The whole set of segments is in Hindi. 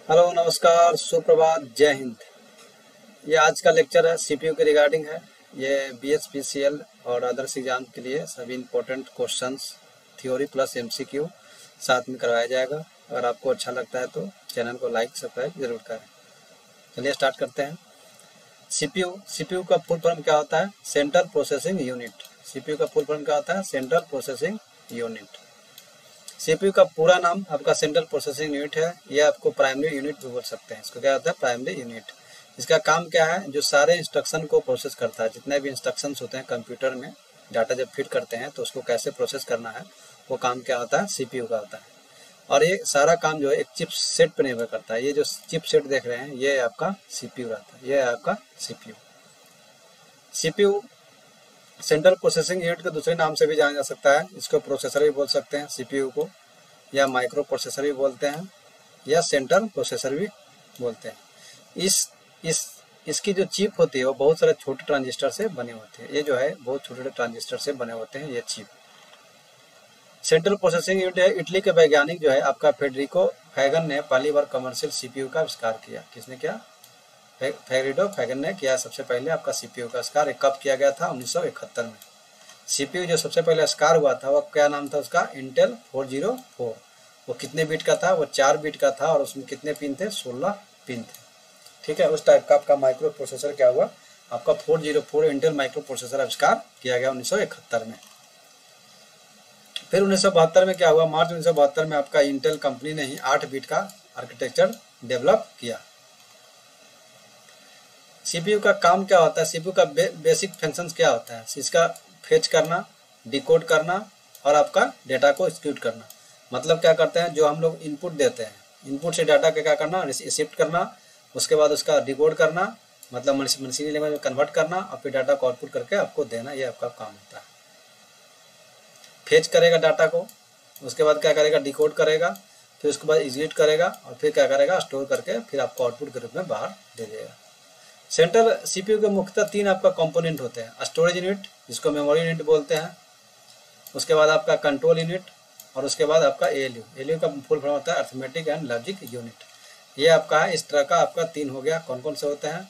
हेलो, नमस्कार, सुप्रभात, जय हिंद। ये आज का लेक्चर है सीपीयू के रिगार्डिंग है। ये बीएचपीसीएल और अदर्स एग्जाम के लिए सभी important questions theory plus MCQ साथ में करवाया जाएगा। अगर आपको अच्छा लगता है तो चैनल को लाइक सब्सक्राइब जरूर करें। चलिए स्टार्ट करते हैं। सीपीयू का फुल फॉर्म क्या होता है? Central processing unit. सीपीयू का फुल फॉर्म क्या होता है? Central processing unit. सीपीयू का पूरा नाम आपका सेंट्रल प्रोसेसिंग यूनिट है। ये आपको प्राइमरी यूनिट भी बोल सकते हैं। इसको क्या होता है? Primary unit. इसका काम क्या है? जो सारे इंस्ट्रक्शन को प्रोसेस करता है, जितने भी इंस्ट्रक्शंस होते हैं कंप्यूटर में, डाटा जब फीड करते हैं तो उसको कैसे प्रोसेस करना है, वो काम क्या होता है? सीपीयू का होता है। और ये सारा काम जो है एक चिप सेट पर निर्भर करता है। ये जो चिप सेट देख रहे हैं ये आपका सीपीयू रहता है। ये है आपका CPU. CPU central processing unit के दूसरे नाम से भी जाना जा सकता है। इसको प्रोसेसर भी बोल सकते हैं सीपीयू को, या माइक्रो प्रोसेसर भी बोलते हैं, या सेंट्रल प्रोसेसर भी बोलते हैं। इसकी जो चिप होती है वो बहुत सारे छोटे ट्रांजिस्टर से बने होते हैं। ये जो है बहुत छोटे छोटे ट्रांजिस्टर से बने होते हैं ये चिप। सेंट्रल प्रोसेसिंग यूनिट है। इटली के वैज्ञानिक जो है आपका फेडरिको फैगन ने पहली बार कमर्शियल सीपीयू का आविष्कार किया। किसने किया? फेडरिको फैगन ने किया सबसे पहले आपका सीपीयू का आविष्कार। कब किया गया था? 1971 में। सीपीयू जो सबसे पहले आविष्कार हुआ था वो क्या नाम था उसका? इंटेल 404। वो कितने बिट का था? वो 4 बिट का था। और उसमें कितने पिन थे? 16 पिन थे। ठीक है, उस टाइप का आपका माइक्रो प्रोसेसर क्या हुआ? आपका 404 इंटेल माइक्रो प्रोसेसर आविष्कार किया गया 1971 में। फिर 1972 में क्या हुआ? मार्च 1972 में आपका इंटेल कंपनी ने ही 8 बिट का आर्किटेक्चर डेवलप किया। सीपीयू का काम क्या होता है? सीपीयू का बेसिक फंक्शंस क्या होता है? इसका फेच करना, डिकोड करना और आपका डेटा को एक्जीक्यूट करना। मतलब क्या करते हैं? जो हम लोग इनपुट देते हैं, इनपुट से डाटा का क्या करना? शिफ्ट करना, उसके बाद उसका डिकोड करना, मतलब मशीनी लैंग्वेज में कन्वर्ट करना, और फिर डाटा को आउटपुट करके आपको देना। ये आपका काम होता है। फेच करेगा डाटा को, उसके बाद क्या करेगा? डिकोड करेगा, फिर उसके बाद एग्जीक्यूट करेगा, और फिर क्या करेगा? स्टोर करके फिर आपको आउटपुट के रूप में बाहर दे देगा। सेंट्रल सीपीयू के मुख्यतः 3 आपका कंपोनेंट होते हैं। स्टोरेज यूनिट, जिसको मेमोरी यूनिट बोलते हैं, उसके बाद आपका कंट्रोल यूनिट, और उसके बाद आपका एएलयू। एएलयू का फुल फॉर्म होता है अर्थमेटिक एंड लॉजिक यूनिट। ये आपका है, इस तरह का आपका 3 हो गया। कौन कौन से होते हैं?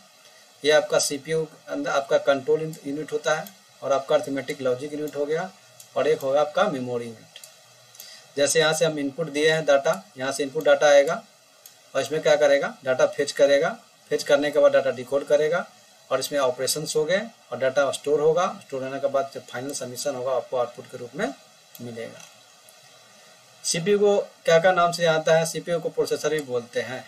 ये आपका सीपीयू अंदर आपका कंट्रोल यूनिट होता है, और आपका अर्थमेटिक लॉजिक यूनिट हो गया, और एक होगा आपका मेमोरी यूनिट। जैसे यहाँ से हम इनपुट दिए हैं डाटा, यहाँ से इनपुट डाटा आएगा, और इसमें क्या करेगा? डाटा फेच करेगा। फेच करने के बाद डाटा डिकोड करेगा, और इसमें ऑपरेशंस हो गए, और डाटा स्टोर होगा। स्टोर होने के बाद जब फाइनल सबमिशन होगा आपको आउटपुट के रूप में मिलेगा। सीपीयू को क्या क्या नाम से आता है? सीपीयू को प्रोसेसर भी बोलते हैं।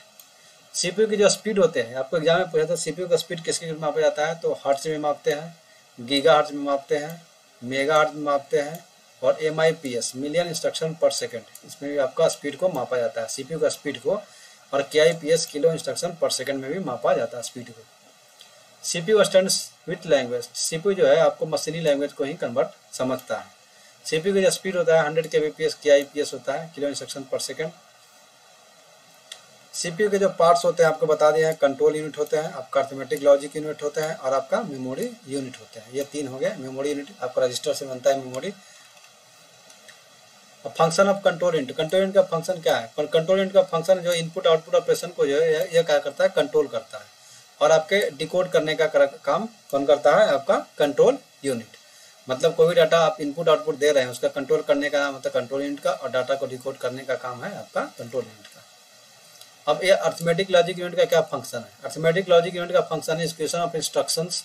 सीपीयू की जो स्पीड होते हैं, आपको एग्जाम में पूछा था सीपीयू का स्पीड किसके में मापा जाता है? तो हर्ट्ज में मापते हैं, गीगा हर्ट्ज में मापते हैं, मेगा हर्ट्ज में मापते हैं, और MIPS मिलियन इंस्ट्रक्शन पर सेकेंड, इसमें भी आपका स्पीड को मापा जाता है, सीपीयू का स्पीड को। और KIPS किलो इंस्ट्रक्शन पर सेकंड में भी मापा जाता है स्पीड को। CPU stands with language. CPU जो है आपको मशीनी लैंग्वेज को ही कन्वर्ट समझता है। सीपीयू का जो स्पीड होता है 100 kbps KIPS होता है, किलो इंस्ट्रक्शन पर सेकंड। सीपीयू के जो पार्ट्स होते हैं आपको बता दिए हैं। कंट्रोल यूनिट होते हैं, आपका अर्थमेटिक लॉजिक यूनिट होते हैं, और आपका मेमोरी यूनिट होते हैं। ये 3 हो गए। मेमोरी यूनिट आपका रजिस्टर से बनता है memory. Function of control unit. Control unit का फंक्शन क्या है? पर कंट्रोल यूनिट का फंक्शन जो इनपुट आउटपुट ऑपरेशन को जो है ये क्या करता है? कंट्रोल करता है। और आपके डिकोड करने का काम कौन करता है? आपका कंट्रोल यूनिट। मतलब कोई भी डाटा आप इनपुट आउटपुट दे रहे हैं उसका कंट्रोल करने का नाम होता है कंट्रोल यूनिट का, और डाटा को डिकोड करने का काम है आपका कंट्रोल यूनिट का। अब ये अर्थमेटिक लॉजिक यूनिट का क्या फंक्शन है? अर्थमेटिक लॉजिक यूनिट का फंक्शन है execution of instructions,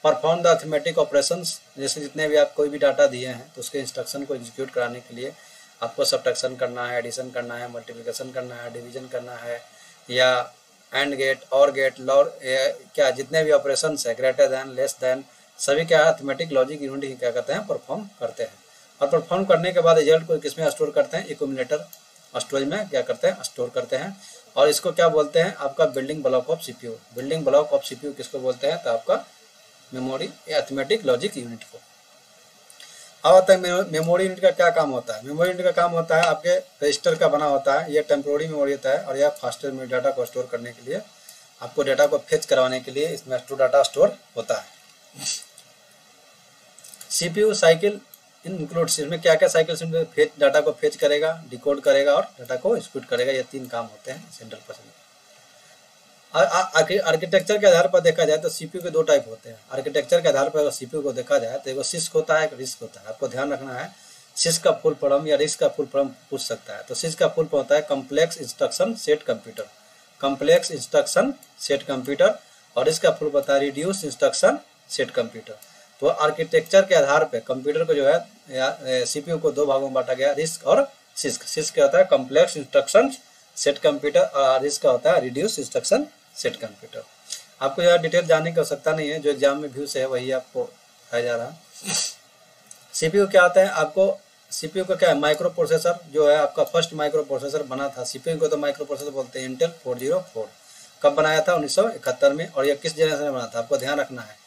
perform the arithmetic operations. जैसे जितने भी आप कोई भी डाटा दिए हैं तो उसके इंस्ट्रक्शन को एग्जीक्यूट कराने के लिए आपको सब्ट्रैक्शन करना है, एडिशन करना है, मल्टीप्लिकेशन करना है, डिवीजन करना है, या एंड गेट, और गेट, लॉर, क्या जितने भी ऑपरेशंस है, ग्रेटर दैन, लेस दैन, सभी क्या अर्थमेटिक लॉजिक यूनिट ही क्या करते हैं? परफॉर्म करते हैं। और परफॉर्म करने के बाद रिजल्ट को किसमें स्टोर करते हैं? एक्यूमुलेटर स्टोरेज में क्या करते हैं? स्टोर करते हैं। और इसको क्या बोलते हैं? आपका building block of CPU. Building block of CPU किसको बोलते हैं? तो आपका मेमोरी अर्थमेटिक लॉजिक यूनिट को। अब आता है मेमोरी यूनिट का क्या काम होता है? मेमोरी यूनिट का काम होता है आपके रजिस्टर का बना होता है। यह टेम्पोररी मेमोरी होता है, और यह फास्टर में डाटा को स्टोर करने के लिए, आपको डाटा को फेच करवाने के लिए इसमें डाटा स्टोर होता है। सीपीयू साइकिल इंक्लूड्स, इसमें क्या क्या साइकिल फेच डाटा को फेच करेगा, डिकोड करेगा, और डाटा को एक्जीक्यूट करेगा। ये 3 काम होते हैं सेंट्रल प्रोसेसिंग। आर्किटेक्चर के आधार पर देखा जाए तो सीपीयू के दो टाइप होते हैं। आर्किटेक्चर के आधार पर अगर सीपीयू को देखा जाए तो एगो सिस्क होता है, एक रिस्क होता है। आपको ध्यान रखना है, सिस्क का फुल फॉर्म या रिस्क का फुल फॉर्म पूछ सकता है। तो सिस्क का फुल फॉर्म होता है complex instruction set computer, complex instruction set computer, और इसका फुल होता है रिड्यूस इंस्ट्रक्शन सेट कंप्यूटर। तो आर्किटेक्चर के आधार पर कंप्यूटर को जो है सीपीयू को दो भागों में बांटा गया, रिस्क और सिस्क। सिस्क क्या होता है कम्प्लेक्स इंस्ट्रक्शन सेट कंप्यूटर, और रिस्क का होता है रिड्यूस इंस्ट्रक्शन सेट कंप्यूटर। आपको ज़्यादा डिटेल जानने की आवश्यकता नहीं है, जो एग्जाम में व्यूज है वही आपको दिखाया जा रहा है। सीपीयू क्या आता है आपको, सीपीयू का क्या है माइक्रो प्रोसेसर जो है आपका फर्स्ट माइक्रो प्रोसेसर बना था। सीपीयू को तो माइक्रो प्रोसेसर बोलते हैं। इंटेल 404 कब बनाया था 1971 में, और यह किस जनरेशन में बना था आपको ध्यान रखना है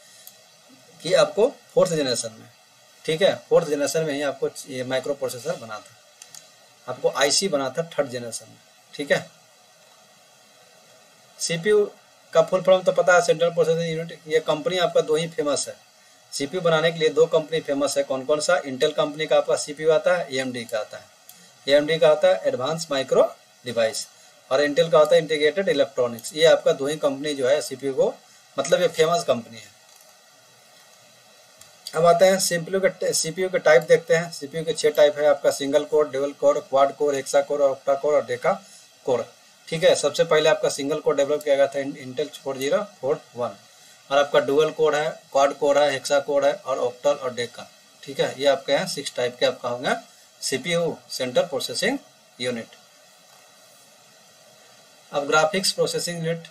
कि आपको 4th जनरेशन में, ठीक है 4th जनरेशन में ही आपको ये माइक्रो प्रोसेसर बना था। आपको आईसी बना था 3rd जनरेशन में, ठीक है। सीपीयू का फुल फॉर्म तो पता है, सेंट्रल प्रोसेसिंग यूनिट। ये कंपनी आपका दो ही फेमस है सीपीयू बनाने के लिए, दो कंपनी फेमस है। कौन कौन सा, इंटेल कंपनी का आपका सीपीयू आता है, एएमडी का आता है। एएमडी का आता है एडवांस माइक्रो डिवाइस, और इंटेल का होता है इंटीग्रेटेड इलेक्ट्रॉनिक्स। ये आपका दो ही कंपनी जो है सीपीयू को, मतलब ये फेमस कंपनी है। अब आते हैं सीपीयू के टाइप देखते हैं। सीपीयू के 6 टाइप है आपका, single core, dual core, quad core, hexa core, octa core और डेका कोर, ठीक है। सबसे पहले आपका सिंगल कोर डेवलप किया गया था इंटेल 4041, और आपका डुअल कोर है, क्वाड कोर है, हेक्सा कोर है, और ऑक्टल और डेका, ठीक है। ये आपके हैं 6 टाइप के आपका होंगे सीपीयू, सेंट्रल प्रोसेसिंग यूनिट। अब ग्राफिक्स प्रोसेसिंग यूनिट,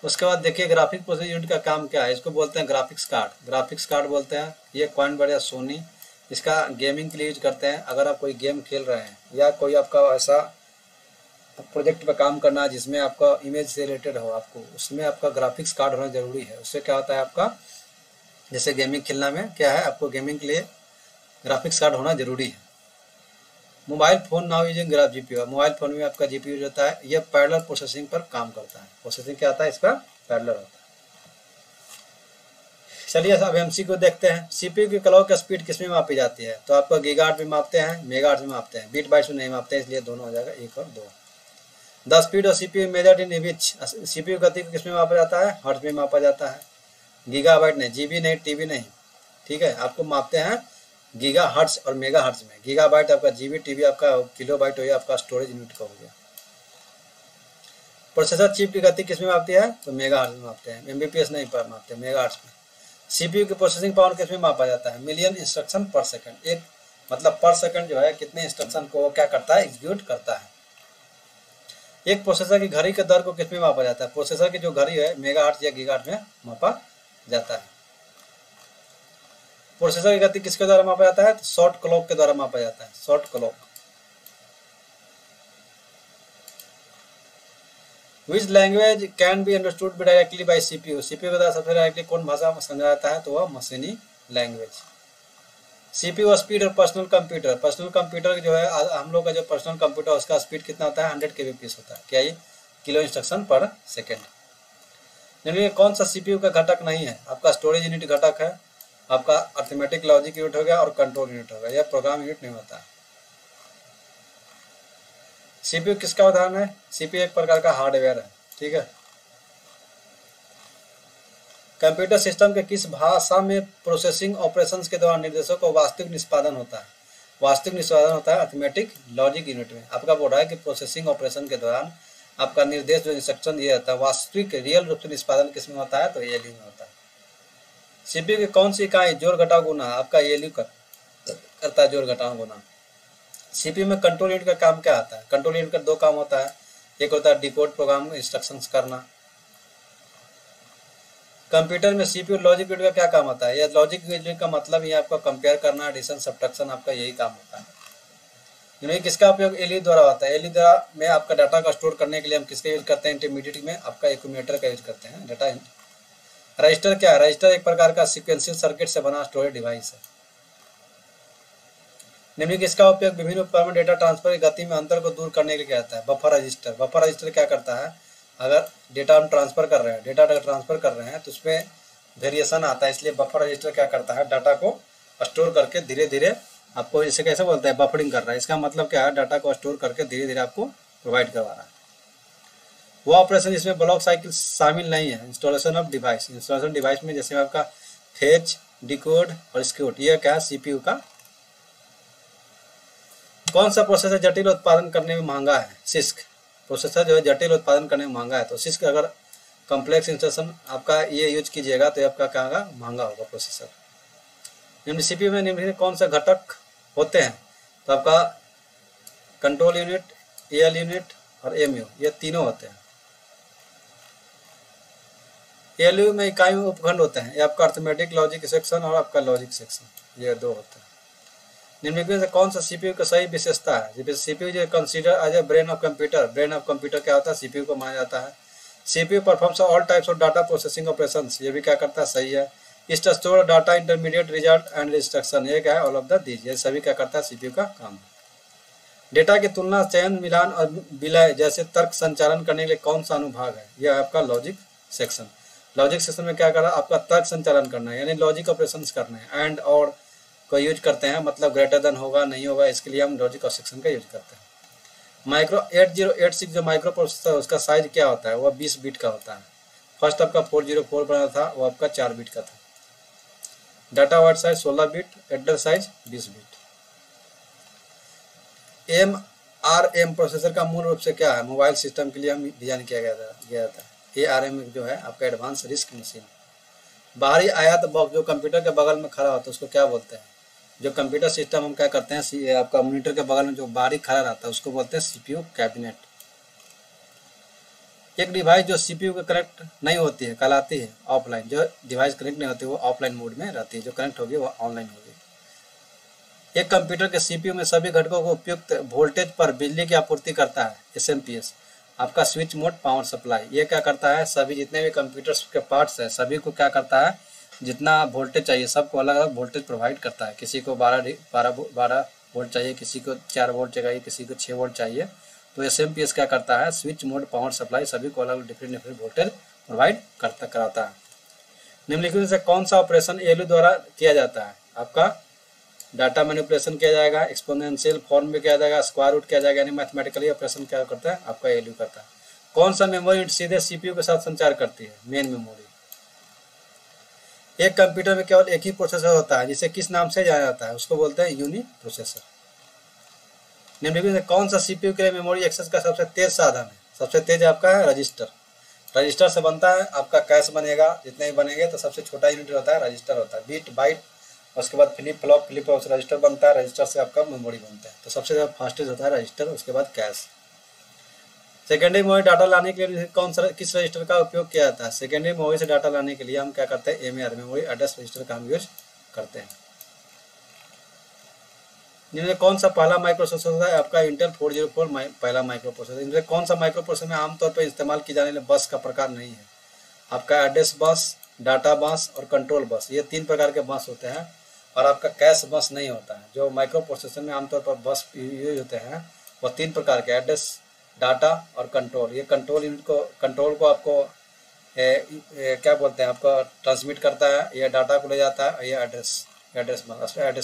उसके बाद देखिए ग्राफिक प्रोसेसिंग यूनिट का काम क्या है। इसको बोलते हैं ग्राफिक्स कार्ड, ग्राफिक्स कार्ड बोलते हैं। ये क्वाइन बढ़िया सोनी, इसका गेमिंग के लिए यूज करते हैं। अगर आप कोई गेम खेल रहे हैं या कोई आपका ऐसा प्रोजेक्ट पर काम करना है जिसमें आपका इमेज से रिलेटेड हो, आपको उसमें आपका ग्राफिक्स कार्ड होना जरूरी है। उससे क्या होता है आपका, जैसे गेमिंग खेलना में क्या है, आपको गेमिंग के लिए ग्राफिक्स कार्ड होना जरूरी है। Mobile phone now using graph GPU, mobile phone में आपका जीपीयू होता है, यह पैरेलल प्रोसेसिंग पर काम करता है। प्रोसेसिंग क्या आता है इसका, पैरेलल होता है। चलिए अब एमसीक्यू को देखते हैं। सीपीयू की क्लॉक स्पीड किसमें मापी जाती है, तो आपको गीगाहर्ट्ज में मापते हैं, मेगाहर्ट्ज में मापते हैं, बीट बाइट्स में नहीं मापते हैं, इसलिए दोनों हो जाएगा 1 और 2। The speed of CPU measured in which, CPU गति को किसमें मापा जाता है, हर्ट्ज में मापा जाता है। गीगाबाइट नहीं, जीबी नहीं, टीबी नहीं, ठीक है। आपको मापते हैं गीगा हर्ट्ज और मेगा हर्ट्ज में। गीगाबाइट आपका जीबी, टीबी आपका किलोबाइट हो गया, आपका स्टोरेज यूनिट का हो गया। प्रोसेसर चिप की गति किसमें मापती है, तो मेगा हर्ट्ज में मापते हैं, एमबीपीएस नहीं पर मापते हैं, मेगा हर्ट्ज में। सीपीयू की प्रोसेसिंग पावर किसमें मापा जाता है, मिलियन इंस्ट्रक्शन पर सेकंड। एक मतलब पर सेकंड जो है कितने इंस्ट्रक्शन को क्या करता है, एग्जीक्यूट करता है। एक प्रोसेसर की घड़ी के दर को किसमें मापा जाता है, प्रोसेसर की जो घड़ी है मेगाहर्ट्ज या गीगाहर्ट्ज में मापा जाता है। प्रोसेसर की गति किसके द्वारा मापा जाता है, तो शॉर्ट क्लॉक के द्वारा मापा जाता है, short clock. Which language can be understood directly by CPU, CPU के द्वारा सबसे डायरेक्टली कौन भाषा समझा जाता है, तो वह मशीनी लैंग्वेज। सीपीयू स्पीड और पर्सनल कंप्यूटर, पर्सनल कंप्यूटर जो है हम लोग का जो पर्सनल कंप्यूटर उसका स्पीड कितना होता है, 100 kbps होता है। क्या ये, किलो इंस्ट्रक्शन पर सेकेंड। यानी कौन सा सीपीयू का घटक नहीं है, आपका स्टोरेज यूनिट घटक है, आपका अर्थमेटिक लॉजिक यूनिट हो गया और कंट्रोल यूनिट हो गया, यह प्रोग्राम यूनिट नहीं होता है। सीपीयू किसका उदाहरण है, सीपीयू एक प्रकार का हार्डवेयर है, ठीक है। कंप्यूटर सिस्टम के किस भाषा में प्रोसेसिंग ऑपरेशंस के दौरान निर्देशों को वास्तविक निष्पादन होता है, वास्तविक निष्पादन होता है अर्थमेटिक लॉजिक यूनिट में। आपका बोल रहा है कि प्रोसेसिंग ऑपरेशन के दौरान आपका निर्देश जो इंस्ट्रक्शन दिया जाता है वास्तविक रियल रूप से निष्पादन किसमें होता है, तो एएलयू में होता है। सीपीयू की कौन सी इकाई जोड़ घटाव गुना, आपका एएलयू करता है जोड़ घटाव गुना। सीपीयू में कंट्रोल यूनिट का काम क्या आता है, कंट्रोल यूनिट का 2 काम होता है, एक होता है डिकोड प्रोग्राम इंस्ट्रक्शंस करना। कंप्यूटर में सीपीयू लॉजिक यूनिट का क्या काम होता है, यह लॉजिक यूनिट का मतलब ये आपका कंपेयर करना, एडिशन, सब्ट्रैक्शन, आपका यही काम होता है। यानी किसका उपयोग एएलयू द्वारा होता है, एएलयू द्वारा में आपका डाटा का स्टोर करने के लिए हम किसका यूज करते हैं, इंटरमीडिएट में आपका एक्यूमुलेटर का यूज करते हैं। डाटा रजिस्टर क्या है, रजिस्टर एक प्रकार का सीक्वेंशियल सर्किट से बना स्टोरेज डिवाइस है। निम्नलिखित इसका उपयोग विभिन्न उपकरण में डेटा ट्रांसफर की गति में अंतर को दूर करने के लिए किया जाता है। बफर रजिस्टर, बफर रजिस्टर क्या करता है, अगर डेटा हम ट्रांसफर कर रहे हैं, डेटा ट्रांसफर कर रहे हैं तो उसमें वेरिएशन आता है, इसलिए बफर रजिस्टर क्या करता है, डाटा को स्टोर करके धीरे धीरे आपको, इसे कैसे बोलते हैं, बफरिंग कर रहा है। इसका मतलब क्या है, डाटा को स्टोर करके धीरे धीरे आपको प्रोवाइड करवा रहा है। वो ऑपरेशन जिसमें ब्लॉक साइकिल शामिल नहीं है। Installation of device, installation device में जैसे आपका फेच, डिकोड और स्क्यूट, ये क्या है सीपीयू का। कौन सा प्रोसेसर जटिल उत्पादन करने में महंगा है? सिस्क प्रोसेसर जो है जटिल उत्पादन करने में महंगा है। तो सिस्क अगर कॉम्प्लेक्स इंस्ट्रक्शन आपका ये यूज कीजिएगा तो आपका क्या होगा, महंगा होगा प्रोसेसर। निम्न सीपीयू में निम्न कौन सा घटक होते हैं? तो आपका कंट्रोल यूनिट, एएल यूनिट और एमयू, ये तीनों होते हैं। एएलयू में इकाई में उपखंड होते हैं, ये आपका अर्थमेटिक लॉजिक सेक्शन और आपका लॉजिक सेक्शन, ये दो होते हैं। निम्नलिखित से कौन सा सीपीयू का सही विशेषता है? जैसे सीपीयू जो consider as a brain of computer, brain of computer क्या होता है? सीपीयू को माना जाता है। CPU performs all types of data processing operations, ये भी क्या करता है? सही है। It store data, intermediate, result and instruction, ये क्या है? ऑल ऑफ द दीज, ये सभी क्या करता है? सीपीयू का काम है। डेटा की तुलना, चयन, मिलान और विलय जैसे तर्क संचालन करने के लिए कौन सा अनुभाग है? यह आपका लॉजिक सेक्शन। लॉजिक सेक्शन में क्या करना? आपका तर्क संचालन करना है, यानी लॉजिक ऑपरेशंस करना है। एंड और को यूज करते हैं, मतलब ग्रेटर देन होगा नहीं होगा, इसके लिए हम लॉजिक सेक्शन का यूज करते हैं। माइक्रो 8086 जो माइक्रो प्रोसेसर है उसका साइज क्या होता है? वह 20 बिट का होता है। फर्स्ट आपका 404 बना था, वो आपका 4 बिट का था। Data word size 16 bit, address size 20 bit. ARM processor का मूल रूप से क्या है? मोबाइल सिस्टम के लिए हम डिजाइन किया गया था। ARM जो है आपका एडवांस रिस्क मशीन। बाहरी आयात बॉक्स जो कंप्यूटर के बगल में खड़ा होता है उसको क्या बोलते हैं? जो कंप्यूटर सिस्टम हम क्या करते हैं, आपका मॉनिटर के बगल में जो बाहरी खड़ा रहता है उसको बोलते हैं सीपीयू कैबिनेट। एक डिवाइस जो सीपीयू के कनेक्ट नहीं होती है कहलाती है ऑफलाइन। जो डिवाइस कनेक्ट नहीं होती वो ऑफलाइन मोड में रहती है, जो कनेक्ट होगी वो ऑनलाइन होगी। एक कंप्यूटर के सीपीयू में सभी घटकों को उपयुक्त वोल्टेज पर बिजली की आपूर्ति करता है, एसएमपीएस। आपका स्विच मोड पावर सप्लाई, ये क्या करता है? सभी जितने भी कंप्यूटर्स के पार्ट्स हैं सभी को क्या करता है? जितना वोल्टेज चाहिए सबको अलग अलग वोल्टेज प्रोवाइड करता है। किसी को 12 वोल्ट चाहिए, किसी को 4 वोल्ट चाहिए, किसी को 6 वोल्ट चाहिए। तो एसएमपीएस क्या करता है? स्विच मोड पावर सप्लाई सभी को अलग डिफरेंट वोल्टेज प्रोवाइड कराता है। निम्नलिखित से कौन सा ऑपरेशन एएलयू द्वारा किया जाता है? आपका डाटा मैनिपुलेशन किया जाएगा, एक्सपोनेंशियल फॉर्म में किया जाएगा, स्क्वायर रूट किया जाएगा, यानी मैथमेटिकली ऑपरेशन क्या करता है? आपका एएलयू करता है। कौन सा मेमोरी यूनिट सीधे सीपीयू के साथ संचार करती है? Main memory. एक कंप्यूटर में केवल एक ही प्रोसेसर होता है जिसे किस नाम से जाना जाता है? उसको बोलते हैं यूनि प्रोसेसर। निम्नलिखित में कौन सा सीपीयू के लिए मेमोरी एक्सेस का सबसे तेज साधन है? सबसे तेज आपका है रजिस्टर। रजिस्टर से बनता है आपका कैश बनेगा, जितने भी बनेंगे तो सबसे छोटा यूनिट होता है रजिस्टर होता है। बिट, बाइट, उसके बाद फ्लिप फ्लॉप, फ्लिप फ्लॉप से रजिस्टर बनता है, रजिस्टर से आपका मेमोरी बनता है। तो सबसे ज़्यादा फास्टेस्ट होता है रजिस्टर, उसके बाद कैश। सेकेंडरी मेमोरी डाटा लाने के लिए किस रजिस्टर का उपयोग किया जाता है? सेकेंडरी मेमोरी से डाटा लाने के लिए हम क्या करते हैं? एमएआर मेमोरी एड्रेस रजिस्टर का हम यूज करते हैं। जिनमें कौन सा पहला माइक्रो प्रोसेसर है? आपका इंटेल 404 पहला माइक्रो प्रोसेसर। इनमें कौन सा माइक्रो प्रोसेसर में आमतौर पर इस्तेमाल की जाने वाली बस का प्रकार नहीं है? आपका एड्रेस बस, डाटा बस और कंट्रोल बस, ये 3 प्रकार के बस होते हैं। और आपका कैश बस नहीं होता है। जो माइक्रो प्रोसेसर में आमतौर पर बस यूज होते हैं वो 3 प्रकार के, एड्रेस, डाटा और कंट्रोल। ये कंट्रोल यूनिट को, कंट्रोल को आपको क्या बोलते हैं, आपको ट्रांसमिट करता है, ये डाटा को ले जाता है, ये एड्रेस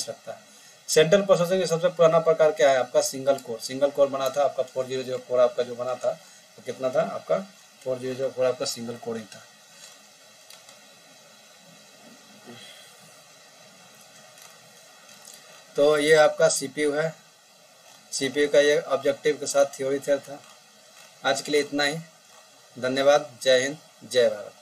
रखता है। सेंट्रल प्रोसेसर की सबसे पुराना प्रकार क्या है? आपका सिंगल कोर। सिंगल कोर बना था आपका 4004 आपका जो बना था वो कितना था? आपका 4004 आपका सिंगल कोर ही था। तो ये आपका सीपीयू है। सीपीयू का ये ऑब्जेक्टिव के साथ थ्योरी था। आज के लिए इतना ही। धन्यवाद। जय हिंद, जय भारत।